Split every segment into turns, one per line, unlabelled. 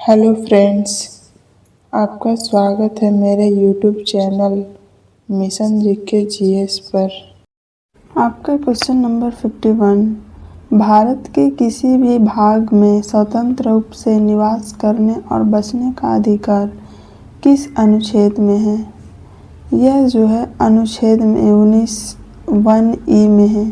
Hello friends, आपका स्वागत है मेरे YouTube channel mission GK GS पर। आपका क्वेश्चन नंबर 51, भारत के किसी भी भाग में स्वतंत्र रूप से निवास करने और बसने का अधिकार किस अनुच्छेद में है? यह जो है अनुच्छेद में 19(1)(e) में है।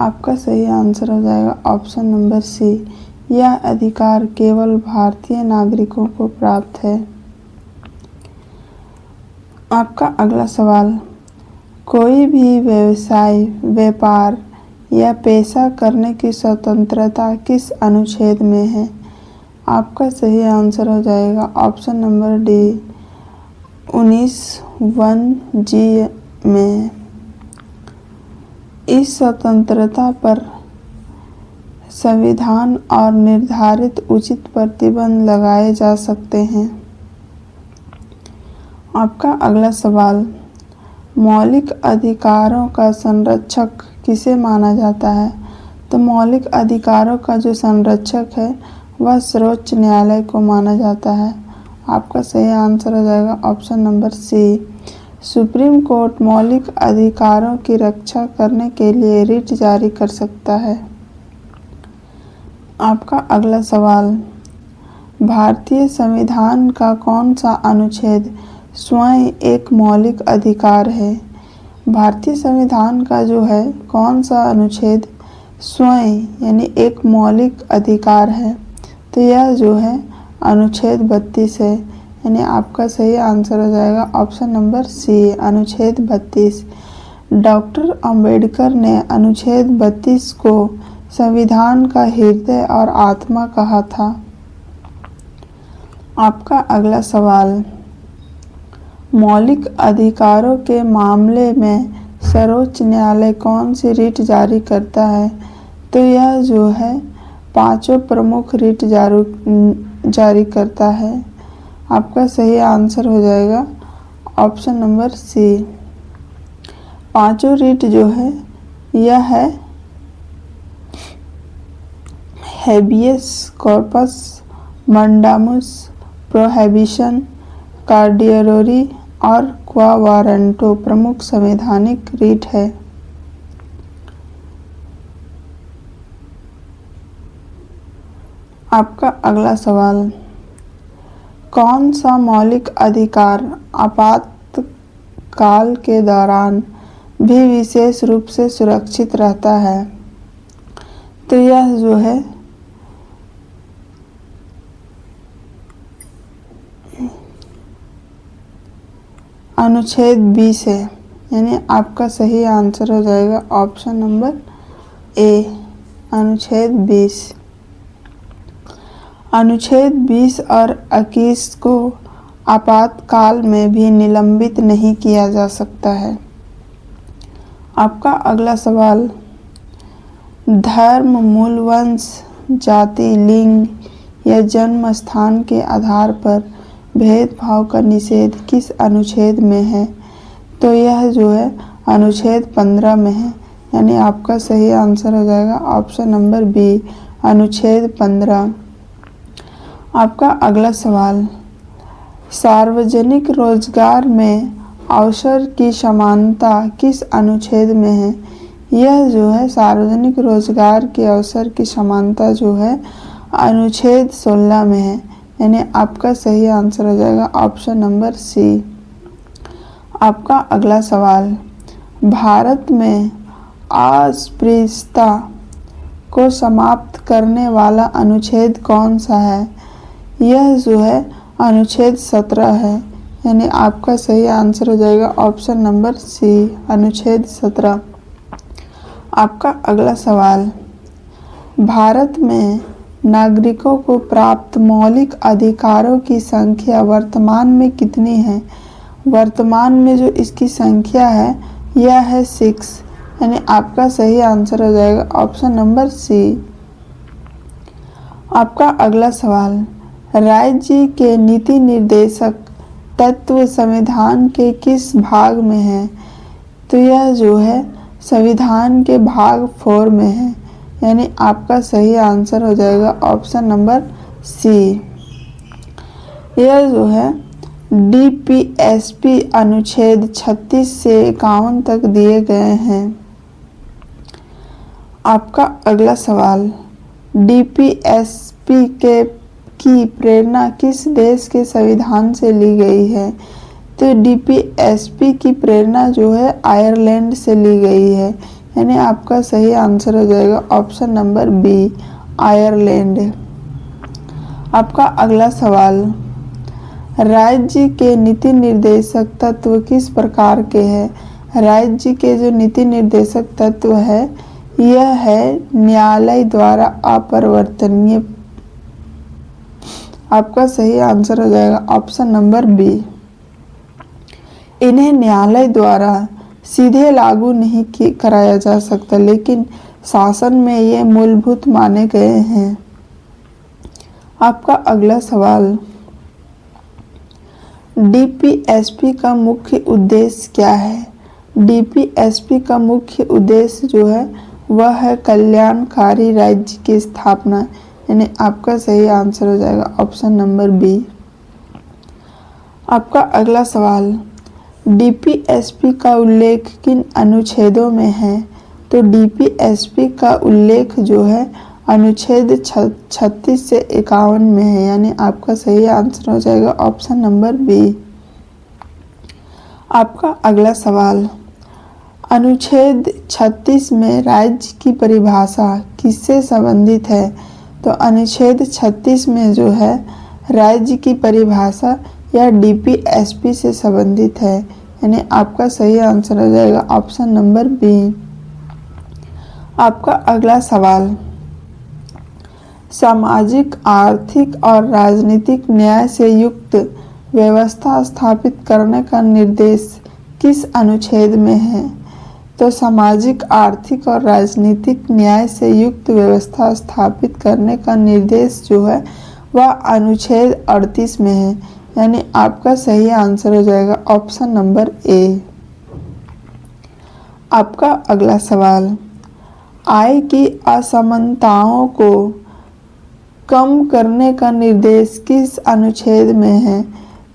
आपका सही आंसर हो जाएगा ऑप्शन नंबर सी। यह अधिकार केवल भारतीय नागरिकों को प्राप्त है। आपका अगला सवाल, कोई भी व्यवसाय, व्यापार या पेशा करने की स्वतंत्रता किस अनुच्छेद में है? आपका सही आंसर हो जाएगा ऑप्शन नंबर डी, 19(1)(g) में। इस स्वतंत्रता पर संविधान और निर्धारित उचित प्रतिबंध लगाए जा सकते हैं। आपका अगला सवाल, मौलिक अधिकारों का संरक्षक किसे माना जाता है? तो मौलिक अधिकारों का जो संरक्षक है वह सर्वोच्च न्यायालय को माना जाता है। आपका सही आंसर हो जाएगा option number C. Supreme Court मौलिक अधिकारों की रक्षा करने के लिए रिट जारी कर सकता है। आपका अगला सवाल, भारतीय संविधान का कौन सा अनुच्छेद स्वयं एक मौलिक अधिकार है? भारतीय संविधान का जो है कौन सा अनुच्छेद स्वयं यानी एक मौलिक अधिकार है? तो यह जो है अनुच्छेद 32 है। यानी आपका सही आंसर हो जाएगा ऑप्शन नंबर सी, अनुच्छेद 32। डॉक्टर अंबेडकर ने अनुच्छेद 32 को संविधान का हृदय और आत्मा कहा था। आपका अगला सवाल, मौलिक अधिकारों के मामले में सर्वोच्च न्यायालय कौन सी रिट जारी करता है? तो यह जो है पांचों प्रमुख रिट जारी करता है। आपका सही आंसर हो जाएगा ऑप्शन नंबर सी। पांचों रिट जो है यह है हेबियस कॉर्पस, मंडामुस, प्रोहिबिशन, कार्डियरोरी और क्वा वारंटो प्रमुख संवैधानिक रिट है। आपका अगला सवाल, कौन सा मौलिक अधिकार आपातकाल के दौरान भी विशेष रूप से सुरक्षित रहता है? तो यह जो है अनुच्छेद 20 है। यानी आपका सही आंसर हो जाएगा ऑप्शन नंबर ए, अनुच्छेद 20। अनुच्छेद 20 और 21 को आपातकाल में भी निलंबित नहीं किया जा सकता है। आपका अगला सवाल, धर्म, मूल वंश, जाति, लिंग या जन्म स्थान के आधार पर भेदभाव का निषेध किस अनुच्छेद में है? तो यह जो है अनुच्छेद 15 में है। यानी आपका सही आंसर हो जाएगा ऑप्शन नंबर बी, अनुच्छेद 15। आपका अगला सवाल, सार्वजनिक रोजगार में अवसर की समानता किस अनुच्छेद में है? यह जो है सार्वजनिक रोजगार के अवसर की समानता जो है अनुच्छेद 16 में है। यानी आपका सही आंसर हो जाएगा ऑप्शन नंबर सी। आपका अगला सवाल, भारत में अस्पृश्यता को समाप्त करने वाला अनुच्छेद कौन सा है? यह जो है अनुच्छेद 17 है। यानी आपका सही आंसर हो जाएगा ऑप्शन नंबर सी, अनुच्छेद 17। आपका अगला सवाल, भारत में नागरिकों को प्राप्त मौलिक अधिकारों की संख्या वर्तमान में कितनी है? वर्तमान में जो इसकी संख्या है यह है 6। यानी आपका सही आंसर हो जाएगा ऑप्शन नंबर सी। आपका अगला सवाल, राज्य के नीति निर्देशक तत्व संविधान के किस भाग में है? तो यह जो है संविधान के भाग 4 में है। यानी आपका सही आंसर हो जाएगा ऑप्शन नंबर सी। यह जो है DPSP अनुच्छेद 36 से 51 तक दिए गए हैं। आपका अगला सवाल, DPSP की प्रेरणा किस देश के संविधान से ली गई है? तो DPSP की प्रेरणा जो है आयरलैंड से ली गई है, यानी आपका सही आंसर हो जाएगा ऑप्शन नंबर बी, आयरलैंड। आपका अगला सवाल, राज्य के नीति निर्देशक तत्व किस प्रकार के हैं? राज्य के जो नीति निर्देशक तत्व है यह है न्यायालय द्वारा अपरिवर्तनीय। आपका सही आंसर हो जाएगा ऑप्शन नंबर बी। इन्हें न्यायालय द्वारा सीधे लागू नहीं कराया जा सकता, लेकिन शासन में ये मूलभूत माने गए हैं। आपका अगला सवाल, DPSP का मुख्य उद्देश्य क्या है? DPSP का मुख्य उद्देश्य जो है वह है कल्याणकारी राज्य की स्थापना, यानी आपका सही आंसर हो जाएगा ऑप्शन नंबर बी। आपका अगला सवाल, DPSP का उल्लेख किन अनुच्छेदों में है? तो DPSP का उल्लेख जो है अनुच्छेद 36 से 51 में है, यानी आपका सही आंसर हो जाएगा ऑप्शन नंबर बी। आपका अगला सवाल, अनुच्छेद 36 में राज्य की परिभाषा किससे संबंधित है? तो अनुच्छेद 36 में जो है राज्य की परिभाषा या DPSP से संबंधित है, यानी आपका सही आंसर हो जाएगा ऑप्शन नंबर बी। आपका अगला सवाल, सामाजिक, आर्थिक और राजनीतिक न्याय से युक्त व्यवस्था स्थापित करने का निर्देश किस अनुच्छेद में है? तो सामाजिक, आर्थिक और राजनीतिक न्याय से युक्त व्यवस्था स्थापित करने का निर्देश जो है वह अनुच्छेद 38 में है, यानी आपका सही आंसर हो जाएगा ऑप्शन नंबर ए। आपका अगला सवाल, आय की असमानताओं को कम करने का निर्देश किस अनुच्छेद में है?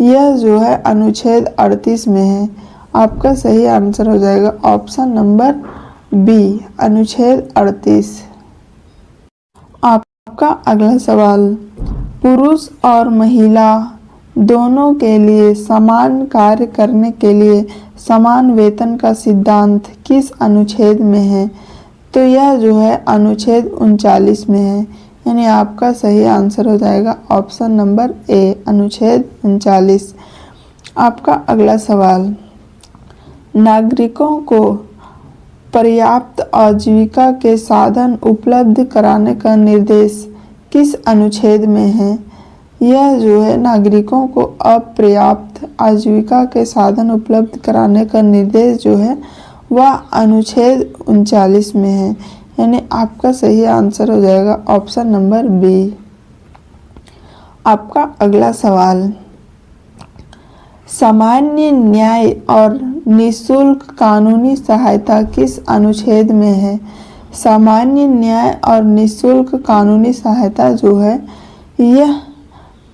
यह जो है अनुच्छेद 38 में है। आपका सही आंसर हो जाएगा ऑप्शन नंबर बी, अनुच्छेद 38। आपका अगला सवाल, पुरुष और महिला दोनों के लिए समान कार्य करने के लिए समान वेतन का सिद्धांत किस अनुच्छेद में है? तो यह जो है अनुच्छेद 39 में है, यानी आपका सही आंसर हो जाएगा ऑप्शन नंबर ए, अनुच्छेद 39। आपका अगला सवाल, नागरिकों को पर्याप्त आजीविका के साधन उपलब्ध कराने का निर्देश किस अनुच्छेद में है? यह जो है नागरिकों को अपर्याप्त आजीविका के साधन उपलब्ध कराने का निर्देश जो है वह अनुच्छेद 39 में है, यानी आपका सही आंसर हो जाएगा ऑप्शन नंबर बी। आपका अगला सवाल, सामान्य न्याय और निःशुल्क कानूनी सहायता किस अनुच्छेद में है? सामान्य न्याय और निःशुल्क कानूनी सहायता जो है यह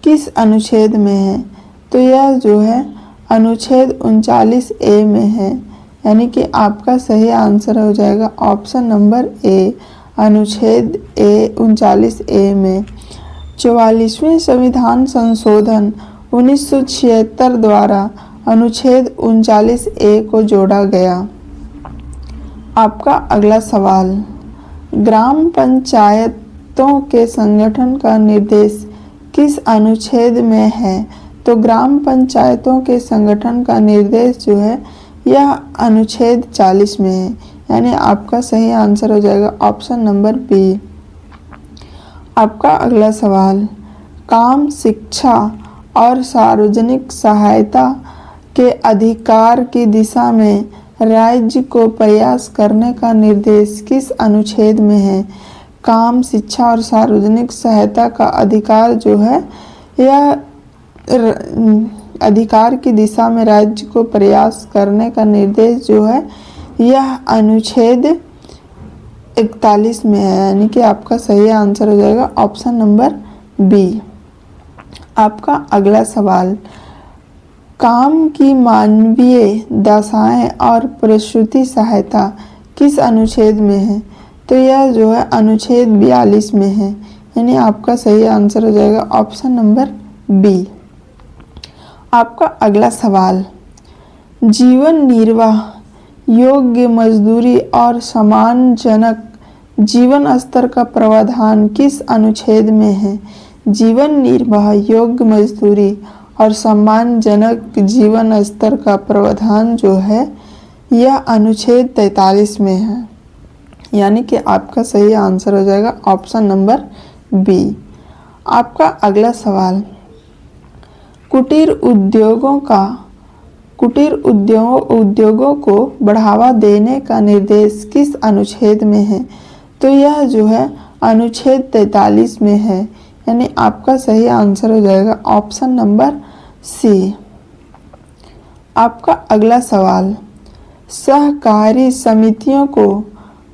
किस अनुच्छेद में है? तो यह जो है अनुच्छेद 39A में है, यानी कि आपका सही आंसर हो जाएगा ऑप्शन नंबर ए, अनुच्छेद 39A में। 44वें संविधान संशोधन 1976 द्वारा अनुच्छेद 39A को जोड़ा गया। आपका अगला सवाल, ग्राम पंचायतों के संगठन का निर्देश किस अनुच्छेद में है? तो ग्राम पंचायतों के संगठन का निर्देश जो है यह अनुच्छेद 40 में है, यानी आपका सही आंसर हो जाएगा ऑप्शन नंबर बी। आपका अगला सवाल, काम, शिक्षा और सार्वजनिक सहायता के अधिकार की दिशा में राज्य को प्रयास करने का निर्देश किस अनुच्छेद में है? काम, शिक्षा और सार्वजनिक सहायता का अधिकार जो है यह अधिकार की दिशा में राज्य को प्रयास करने का निर्देश जो है यह अनुच्छेद 41 में है, यानी कि आपका सही आंसर हो जाएगा ऑप्शन नंबर बी। आपका अगला सवाल, काम की मानवीय दशाएं और प्रसूति सहायता किस अनुच्छेद में है? तो यह जो है अनुच्छेद 42 में है, यानी आपका सही आंसर हो जाएगा ऑप्शन नंबर बी। आपका अगला सवाल, जीवन निर्वाह योग्य मजदूरी और सम्मानजनक जीवन स्तर का प्रावधान किस अनुच्छेद में है? जीवन निर्वाह योग्य मजदूरी और सम्मानजनक जीवन स्तर का प्रावधान जो है यह अनुच्छेद 43 में है, यानी कि आपका सही आंसर हो जाएगा ऑप्शन नंबर बी। आपका अगला सवाल, कुटीर उद्योगों को बढ़ावा देने का निर्देश किस अनुच्छेद में है? तो यह जो है अनुच्छेद 43 में है, यानी आपका सही आंसर हो जाएगा ऑप्शन नंबर सी। आपका अगला सवाल, सहकारी समितियों को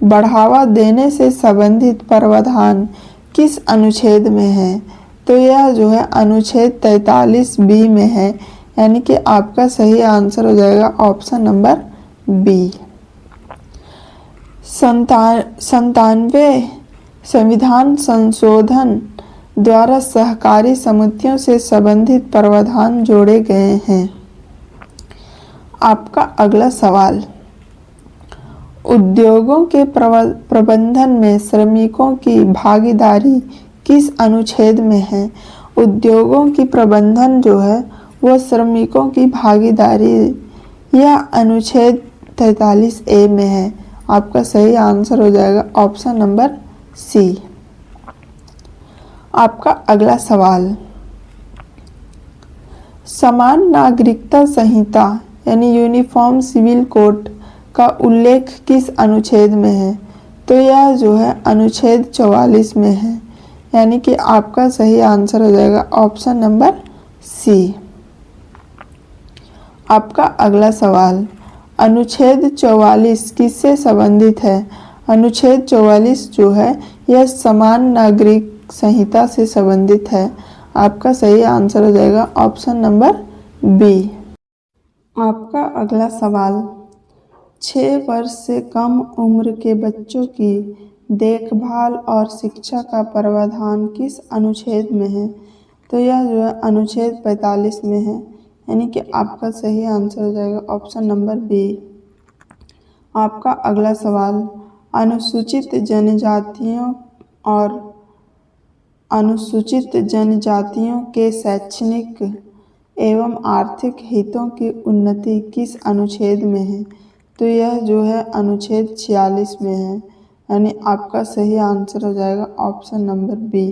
बढ़ावा देने से संबंधित प्रावधान किस अनुच्छेद में है? तो यह जो है अनुच्छेद 43 बी में है, यानी कि आपका सही आंसर हो जाएगा ऑप्शन नंबर बी। 97वें संविधान संशोधन द्वारा सहकारी समितियों से संबंधित प्रावधान जोड़े गए हैं। आपका अगला सवाल, उद्योगों के प्रबंधन में श्रमिकों की भागीदारी किस अनुच्छेद में है? उद्योगों की प्रबंधन जो है वो श्रमिकों की भागीदारी यह अनुच्छेद 43 ए में है, आपका सही आंसर हो जाएगा ऑप्शन नंबर सी। आपका अगला सवाल, समान नागरिकता संहिता यानी यूनिफॉर्म सिविल कोड का उल्लेख किस अनुच्छेद में है? तो यह जो है अनुच्छेद 44 में है, यानी कि आपका सही आंसर हो जाएगा ऑप्शन नंबर सी। आपका अगला सवाल, अनुच्छेद 44 किससे संबंधित है? अनुच्छेद 44 जो है यह समान नागरिक संहिता से संबंधित है, आपका सही आंसर हो जाएगा ऑप्शन नंबर बी। आपका अगला सवाल, 6 वर्ष से कम उम्र के बच्चों की देखभाल और शिक्षा का प्रावधान किस अनुच्छेद में है? तो यह जो है अनुच्छेद 45 में है, यानी कि आपका सही आंसर हो जाएगा ऑप्शन नंबर बी। आपका अगला सवाल, अनुसूचित जनजातियों के शैक्षणिक एवं आर्थिक हितों की उन्नति किस अनुच्छेद में है? तो यह जो है अनुच्छेद 46 में है, यानी आपका सही आंसर हो जाएगा ऑप्शन नंबर बी।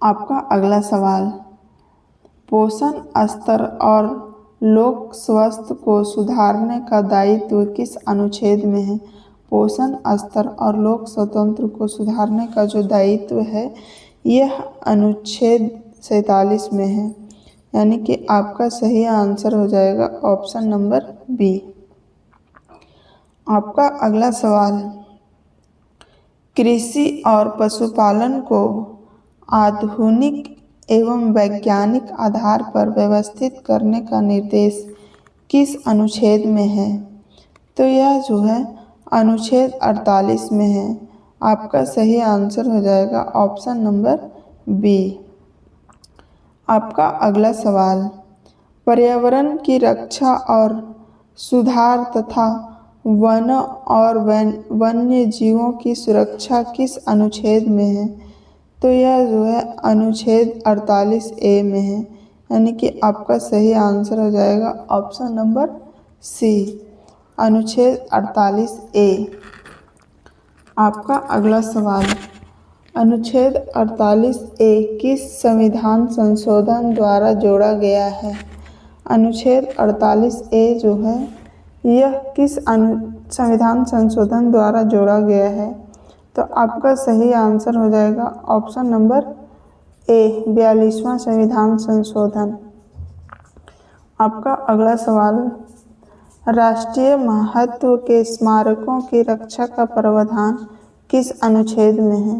आपका अगला सवाल, पोषण स्तर और लोक स्वास्थ्य को सुधारने का दायित्व किस अनुच्छेद में है? पोषण स्तर और लोक स्वास्थ्य को सुधारने का जो दायित्व है यह अनुच्छेद 47 में है, यानी कि आपका सही आंसर हो जाएगा ऑप्शन नंबर बी। आपका अगला सवाल, कृषि और पशुपालन को आधुनिक एवं वैज्ञानिक आधार पर व्यवस्थित करने का निर्देश किस अनुच्छेद में है? तो यह जो है अनुच्छेद 48 में है, आपका सही आंसर हो जाएगा ऑप्शन नंबर बी। आपका अगला सवाल, पर्यावरण की रक्षा और सुधार तथा वन और वन्य जीवों की सुरक्षा किस अनुच्छेद में है? तो यह जो है अनुच्छेद 48 ए में है, यानी कि आपका सही आंसर हो जाएगा ऑप्शन नंबर सी, अनुच्छेद 48 ए। आपका अगला सवाल, अनुच्छेद 48 ए किस संविधान संशोधन द्वारा जोड़ा गया है? अनुच्छेद 48 ए जो है यह किस संविधान संशोधन द्वारा जोड़ा गया है? तो आपका सही आंसर हो जाएगा ऑप्शन नंबर ए, 42वां संविधान संशोधन। आपका अगला सवाल, राष्ट्रीय महत्व के स्मारकों की रक्षा का प्रावधान किस अनुच्छेद में है?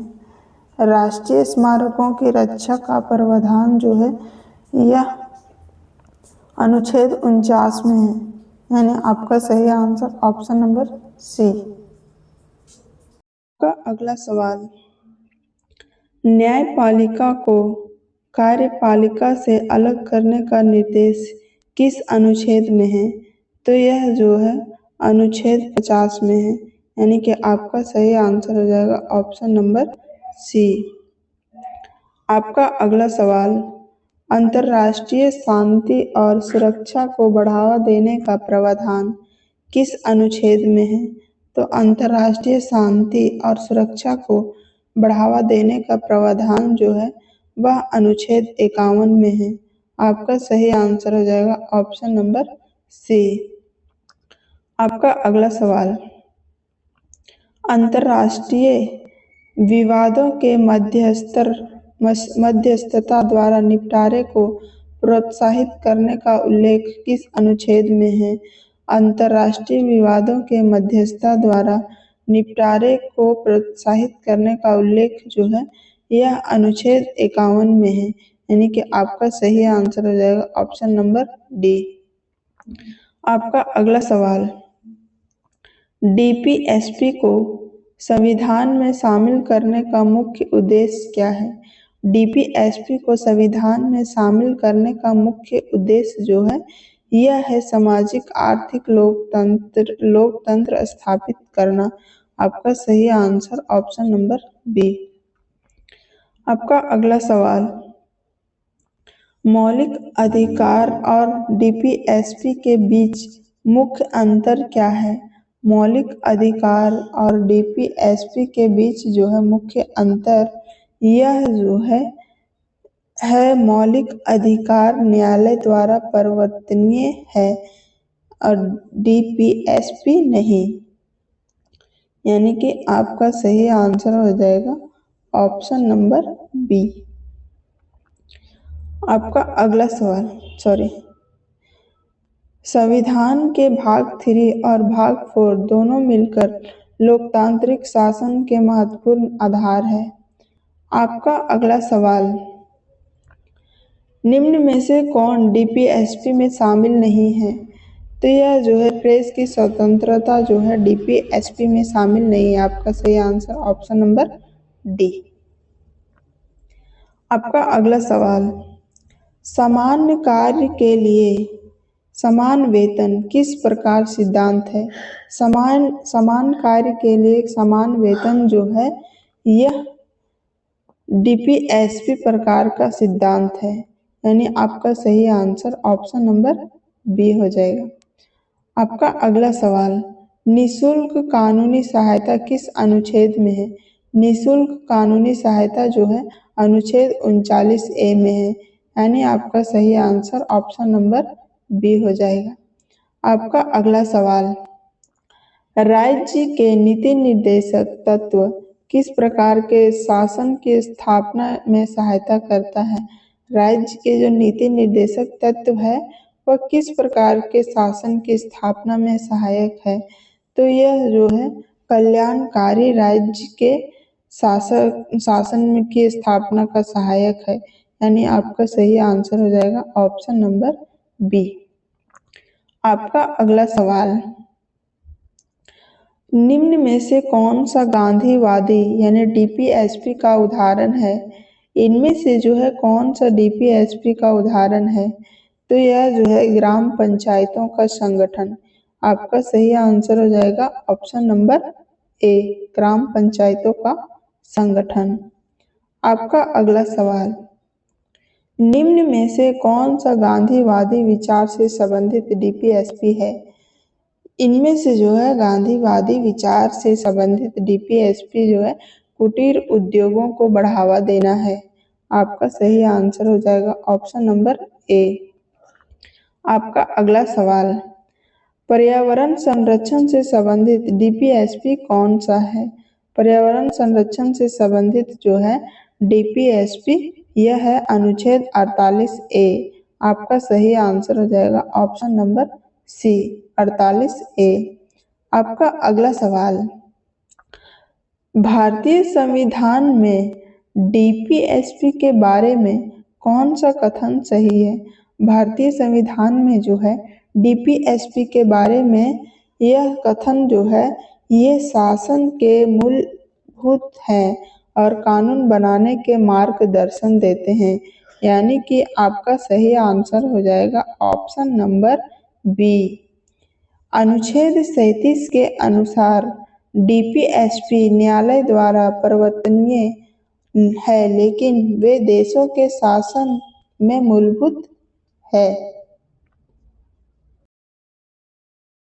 राष्ट्रीय स्मारकों की रक्षा का प्रावधान जो है यह अनुच्छेद 49 में है, यानी आपका सही आंसर ऑप्शन नंबर सी। का अगला सवाल, न्यायपालिका को कार्यपालिका से अलग करने का निर्देश किस अनुच्छेद में है? तो यह जो है अनुच्छेद 50 में है, यानी कि आपका सही आंसर हो जाएगा ऑप्शन नंबर सी। आपका अगला सवाल, अंतर्राष्ट्रीय शांति और सुरक्षा को बढ़ावा देने का प्रावधान किस अनुच्छेद में है? तो अंतर्राष्ट्रीय शांति और सुरक्षा को बढ़ावा देने का प्रावधान जो है वह अनुच्छेद 51 में है। आपका सही आंसर हो जाएगा ऑप्शन नंबर सी। आपका अगला सवाल, अंतर्राष्ट्रीय विवादों के मध्यस्थता द्वारा निपटारे को प्रोत्साहित करने का उल्लेख किस अनुच्छेद में है? अंतर्राष्ट्रीय विवादों के मध्यस्थता द्वारा निपटारे को प्रोत्साहित करने का उल्लेख जो है यह अनुच्छेद 51 में है, यानी कि आपका सही आंसर हो जाएगा ऑप्शन नंबर डी। आपका अगला सवाल, डीपीएसपी को संविधान में शामिल करने का मुख्य उद्देश्य क्या है? डीपीएसपी को संविधान में शामिल करने का मुख्य उद्देश्य जो है यह है सामाजिक आर्थिक लोकतंत्र स्थापित करना। आपका सही आंसर ऑप्शन नंबर बी। आपका अगला सवाल, मौलिक अधिकार और डीपीएसपी के बीच मुख्य अंतर क्या है? मौलिक अधिकार और डीपीएसपी के बीच जो है मुख्य अंतर यह जो है मौलिक अधिकार न्यायालय द्वारा परिवर्तनीय है और डीपीएसपी नहीं, यानी कि आपका सही आंसर हो जाएगा ऑप्शन नंबर बी। आपका अगला सवाल, संविधान के भाग 3 और भाग 4 दोनों मिलकर लोकतांत्रिक शासन के महत्वपूर्ण आधार है। आपका अगला सवाल, निम्न में से कौन डीपीएसपी में शामिल नहीं है? तो यह जो है प्रेस की स्वतंत्रता जो है डीपीएसपी में शामिल नहीं है। आपका सही आंसर ऑप्शन नंबर डी। आपका अगला सवाल, सामान्य कार्य के लिए समान वेतन किस प्रकार सिद्धांत है? समान कार्य के लिए समान वेतन जो है यह डीपीएसपी प्रकार का सिद्धांत है, यानी आपका सही आंसर ऑप्शन नंबर बी हो जाएगा। आपका अगला सवाल, निःशुल्क कानूनी सहायता किस अनुच्छेद में है? निःशुल्क कानूनी सहायता जो है अनुच्छेद 39A में है, यानी आपका सही आंसर ऑप्शन नंबर बी हो जाएगा। आपका अगला सवाल, राज्य के नीति निर्देशक तत्व किस प्रकार के शासन की स्थापना में सहायता करता है? राज्य के जो नीति निर्देशक तत्व है वह किस प्रकार के शासन की स्थापना में सहायक है? तो यह जो है कल्याणकारी राज्य के शासन की स्थापना का सहायक है, यानी आपका सही आंसर हो जाएगा ऑप्शन नंबर बी। आपका अगला सवाल, निम्न में से कौन सा गांधीवादी यानी डीपीएसपी का उदाहरण है? इनमें से जो है कौन सा डीपीएसपी का उदाहरण है? तो यह जो है ग्राम पंचायतों का संगठन। आपका सही आंसर हो जाएगा ऑप्शन नंबर ए, ग्राम पंचायतों का संगठन। आपका अगला सवाल, निम्न में से कौन सा गांधीवादी विचार से संबंधित डीपीएसपी है? इनमें से जो है गांधीवादी विचार से संबंधित डीपीएसपी जो है कुटीर उद्योगों को बढ़ावा देना है। आपका सही आंसर हो जाएगा ऑप्शन नंबर ए। आपका अगला सवाल, पर्यावरण संरक्षण से संबंधित डीपीएसपी कौन सा है? पर्यावरण संरक्षण से संबंधित जो है डीपीएसपी यह है अनुच्छेद 48A। आपका सही आंसर हो जाएगा ऑप्शन नंबर सी, 48A। आपका अगला सवाल, भारतीय संविधान में डीपीएसपी के बारे में कौन सा कथन सही है? भारतीय संविधान में जो है डीपीएसपी के बारे में यह कथन जो है ये शासन के मूलभूत हैं और कानून बनाने के मार्गदर्शन देते हैं। यानी कि आपका सही आंसर हो जाएगा ऑप्शन नंबर बी। अनुच्छेद 37 के अनुसार डीपीएसपी न्यायालय द्वारा परिवर्तनीय है लेकिन वे देशों के शासन में मूलभूत है।